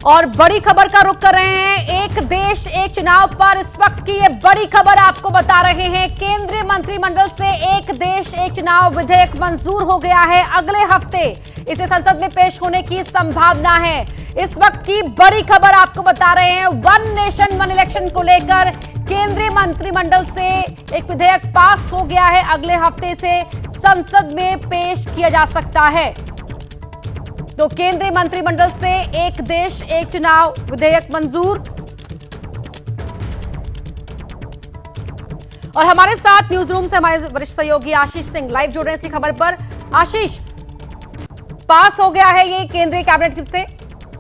और बड़ी खबर का रुख कर रहे हैं एक देश एक चुनाव पर। इस वक्त की ये बड़ी खबर आपको बता रहे हैं। केंद्रीय मंत्रिमंडल से एक देश एक चुनाव विधेयक मंजूर हो गया है। अगले हफ्ते इसे संसद में पेश होने की संभावना है। इस वक्त की बड़ी खबर आपको बता रहे हैं। वन नेशन वन इलेक्शन को लेकर केंद्रीय मंत्रिमंडल से एक विधेयक पास हो गया है। अगले हफ्ते से संसद में पेश किया जा सकता है। तो केंद्रीय मंत्रिमंडल से एक देश एक चुनाव विधेयक मंजूर। और हमारे साथ न्यूज रूम से हमारे वरिष्ठ सहयोगी आशीष सिंह लाइव जुड़ रहे हैं इसी खबर पर। आशीष, पास हो गया है ये केंद्रीय कैबिनेट से।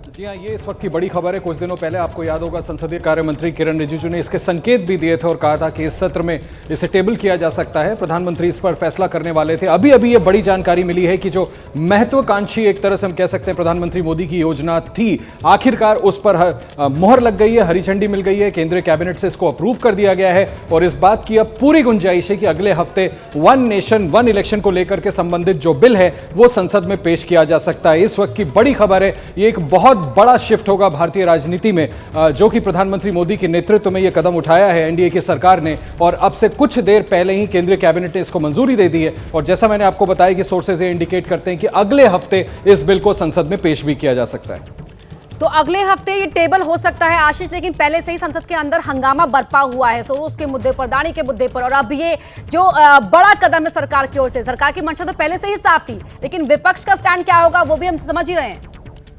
जी हाँ, ये इस वक्त की बड़ी खबर है। कुछ दिनों पहले आपको याद होगा संसदीय कार्य मंत्री किरण रिजिजू ने इसके संकेत भी दिए थे और कहा था कि इस सत्र में इसे टेबल किया जा सकता है। प्रधानमंत्री इस पर फैसला करने वाले थे। अभी अभी ये बड़ी जानकारी मिली है कि जो महत्वाकांक्षी एक तरह से हम कह सकते हैं प्रधानमंत्री मोदी की योजना थी, आखिरकार उस पर मोहर लग गई है, हरी झंडी मिल गई है। केंद्रीय कैबिनेट से इसको अप्रूव कर दिया गया है और इस बात की अब पूरी गुंजाइश है कि अगले हफ्ते वन नेशन वन इलेक्शन को लेकर के संबंधित जो बिल है वो संसद में पेश किया जा सकता है। इस वक्त की बड़ी खबर है। ये एक बहुत बड़ा शिफ्ट होगा भारतीय राजनीति में, जो कि प्रधानमंत्री मोदी के नेतृत्व में यह कदम उठाया है एनडीए की सरकार ने। और अब से कुछ देर पहले ही केंद्रीय कैबिनेट ने इसको मंजूरी दे दी है। और जैसा मैंने आपको बताया कि सोर्सेज ये इंडिकेट करते हैं कि अगले हफ्ते इस बिल को संसद में पेश भी किया जा सकता है। तो अगले हफ्ते ये टेबल हो सकता है आशीष, लेकिन पहले से ही संसद के अंदर हंगामा बरपा हुआ है सोरोस के मुद्दे पर, अडानी के मुद्दे पर। और अब ये जो बड़ा कदम है सरकार की ओर से, सरकार की मंशा तो पहले से ही साफ थी, लेकिन विपक्ष का स्टैंड क्या होगा वो भी हम समझ ही रहे हैं।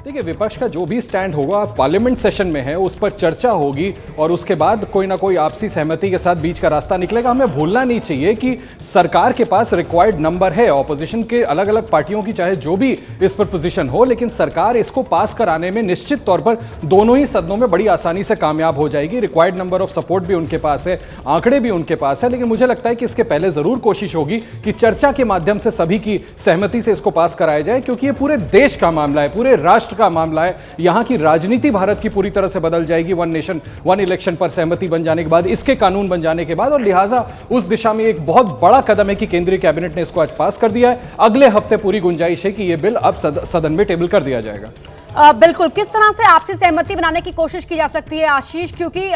देखिए, विपक्ष का जो भी स्टैंड होगा पार्लियामेंट सेशन में है, उस पर चर्चा होगी और उसके बाद कोई ना कोई आपसी सहमति के साथ बीच का रास्ता निकलेगा। हमें भूलना नहीं चाहिए कि सरकार के पास रिक्वायर्ड नंबर है। ऑपोजिशन के अलग अलग पार्टियों की चाहे जो भी इस पर पोजीशन हो, लेकिन सरकार इसको पास कराने में निश्चित तौर पर दोनों ही सदनों में बड़ी आसानी से कामयाब हो जाएगी। रिक्वायर्ड नंबर ऑफ सपोर्ट भी उनके पास है, आंकड़े भी उनके पास है। लेकिन मुझे लगता है कि इसके पहले जरूर कोशिश होगी कि चर्चा के माध्यम से सभी की सहमति से इसको पास कराया जाए, क्योंकि ये पूरे देश का मामला है, पूरे राष्ट्र का मामला है। यहां की राजनीति भारत की पूरी तरह से बदल जाएगी वन नेशन वन इलेक्शन पर सहमति बन जाने के बाद, इसके कानून बन जाने के बाद। और लिहाजा उस दिशा में एक बहुत बड़ा कदम है कि केंद्रीय कैबिनेट ने इसको आज पास कर दिया है। अगले हफ्ते पूरी गुंजाइश है कि यह बिल अब सदन में टेबल कर दिया जाएगा। बिल्कुल। किस तरह से आपसी सहमति बनाने की कोशिश की जा सकती है आशीष, क्योंकि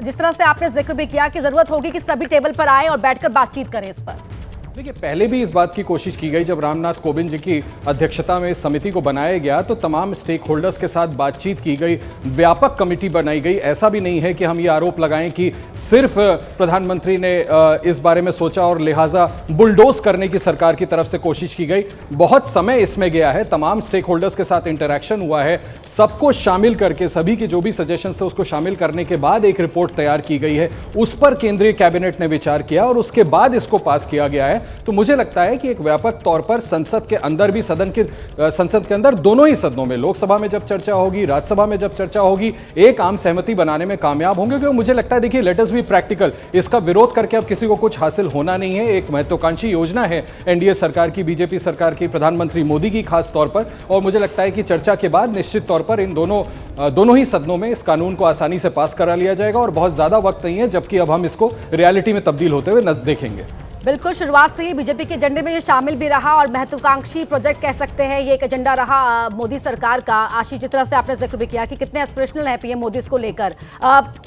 जिस तरह से आपने जिक्र भी किया कि जरूरत होगी कि सभी टेबल पर आए और बैठकर बातचीत करें इस पर। देखिए, पहले भी इस बात की कोशिश की गई जब रामनाथ कोविंद जी की अध्यक्षता में इस समिति को बनाया गया, तो तमाम स्टेक होल्डर्स के साथ बातचीत की गई, व्यापक कमेटी बनाई गई। ऐसा भी नहीं है कि हम ये आरोप लगाएं कि सिर्फ प्रधानमंत्री ने इस बारे में सोचा और लिहाजा बुलडोज करने की सरकार की तरफ से कोशिश की गई। बहुत समय इसमें गया है, तमाम स्टेक होल्डर्स के साथ इंटरेक्शन हुआ है, सबको शामिल करके सभी के जो भी सजेशंस थे उसको शामिल करने के बाद एक रिपोर्ट तैयार की गई है। उस पर केंद्रीय कैबिनेट ने विचार किया और उसके बाद इसको पास किया गया है। तो मुझे लगता है कि एक व्यापक तौर पर संसद के अंदर भी संसद के अंदर दोनों ही सदनों में, लोकसभा में जब चर्चा होगी, राज्यसभा में जब चर्चा होगी, एक आम सहमति बनाने में कामयाब होंगे। क्योंकि मुझे लगता है, देखिए, लेट अस बी प्रैक्टिकल, इसका विरोध करके अब किसी को कुछ हासिल होना नहीं है। एक महत्वाकांक्षी योजना है एनडीए सरकार की, बीजेपी सरकार की, प्रधानमंत्री मोदी की खास तौर पर। और मुझे लगता है कि चर्चा के बाद निश्चित तौर पर इन दोनों ही सदनों में इस कानून को आसानी से पास करा लिया जाएगा और बहुत ज्यादा वक्त नहीं है, जबकि अब हम इसको रियलिटी में तब्दील होते हुए देखेंगे। बिल्कुल, शुरुआत से ही बीजेपी के एजेंडे में ये शामिल भी रहा और महत्वाकांक्षी प्रोजेक्ट कह सकते हैं, ये एक एजेंडा रहा मोदी सरकार का। आशीष, जिस तरह से आपने जिक्र भी किया कि कितने एस्पिरेशनल है पीएम मोदी इसको लेकर,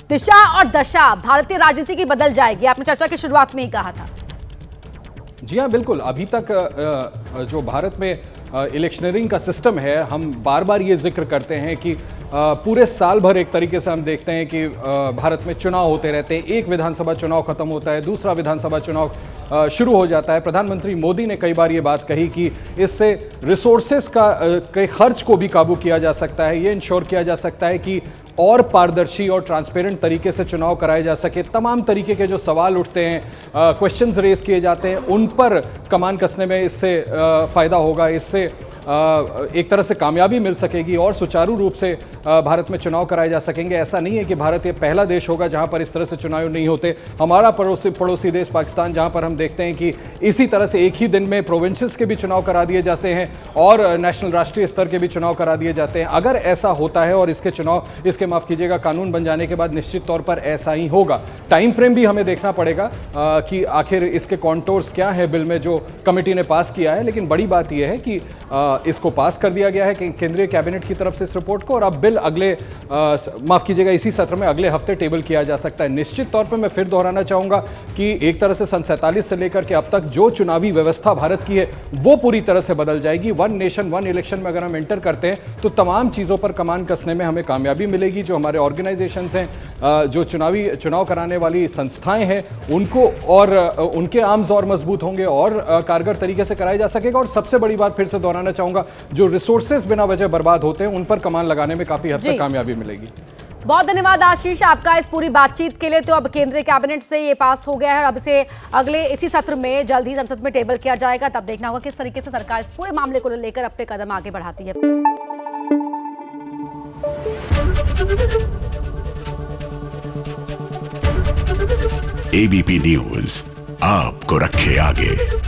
दिशा और दशा भारतीय राजनीति की बदल जाएगी, आपने चर्चा की शुरुआत में ही कहा था। जी हाँ, बिल्कुल। अभी तक जो भारत में इलेक्शनरिंग का सिस्टम है, हम बार बार ये जिक्र करते हैं कि पूरे साल भर एक तरीके से हम देखते हैं कि भारत में चुनाव होते रहते हैं। एक विधानसभा चुनाव खत्म होता है, दूसरा विधानसभा चुनाव शुरू हो जाता है। प्रधानमंत्री मोदी ने कई बार ये बात कही कि इससे रिसोर्सेज के खर्च को भी काबू किया जा सकता है, ये इंश्योर किया जा सकता है कि और पारदर्शी और ट्रांसपेरेंट तरीके से चुनाव कराए जा सके। तमाम तरीके के जो सवाल उठते हैं, क्वेश्चंस रेज किए जाते हैं, उन पर कमान कसने में इससे फ़ायदा होगा। इससे एक तरह से कामयाबी मिल सकेगी और सुचारू रूप से भारत में चुनाव कराए जा सकेंगे। ऐसा नहीं है कि भारत ये पहला देश होगा जहां पर इस तरह से चुनाव नहीं होते। हमारा पड़ोसी देश पाकिस्तान, जहां पर हम देखते हैं कि इसी तरह से एक ही दिन में प्रोविंसेस के भी चुनाव करा दिए जाते हैं और नेशनल राष्ट्रीय स्तर के भी चुनाव करा दिए जाते हैं। अगर ऐसा होता है और इसके माफ कीजिएगा कानून बन जाने के बाद निश्चित तौर पर ऐसा ही होगा। टाइम फ्रेम भी हमें देखना पड़ेगा कि आखिर इसके कॉन्टोर्स क्या है बिल में जो कमेटी ने पास किया है। लेकिन बड़ी बात यह है कि इसको पास कर दिया गया है केंद्रीय कैबिनेट की तरफ से इस रिपोर्ट को, और अब बिल अगले माफ कीजिएगा इसी सत्र में अगले हफ्ते टेबल किया जा सकता है। निश्चित तौर पे मैं फिर दोहराना चाहूंगा कि एक तरह से सन 47 से लेकर के अब तक जो चुनावी व्यवस्था भारत की है वो पूरी तरह से बदल जाएगी। वन नेशन वन इलेक्शन में अगर हम एंटर करते हैं तो तमाम चीज़ों पर कमान कसने में हमें कामयाबी मिलेगी। जो हमारे ऑर्गेनाइजेशंस हैं, जो चुनाव कराने वाली संस्थाएं हैं, उनको और उनके आर्म्स और मजबूत होंगे और कारगर तरीके से कराया जा सकेगा। और सबसे बड़ी बात फिर से दोहराना चाहूंगा, जो रिसोर्सेज बिना वजह बर्बाद होते हैं उन पर कमान लगाने में काफी हद तक कामयाबी मिलेगी। बहुत धन्यवाद आशीष आपका इस पूरी बातचीत के लिए। तो अब केंद्रीय कैबिनेट से ये पास हो गया है, अब इसे अगले इसी सत्र में जल्द ही संसद में टेबल किया जाएगा। तब देखना होगा किस तरीके से सरकार इस पूरे मामले को लेकर अपने कदम आगे बढ़ाती है। एबीपी न्यूज आपको रखे आगे।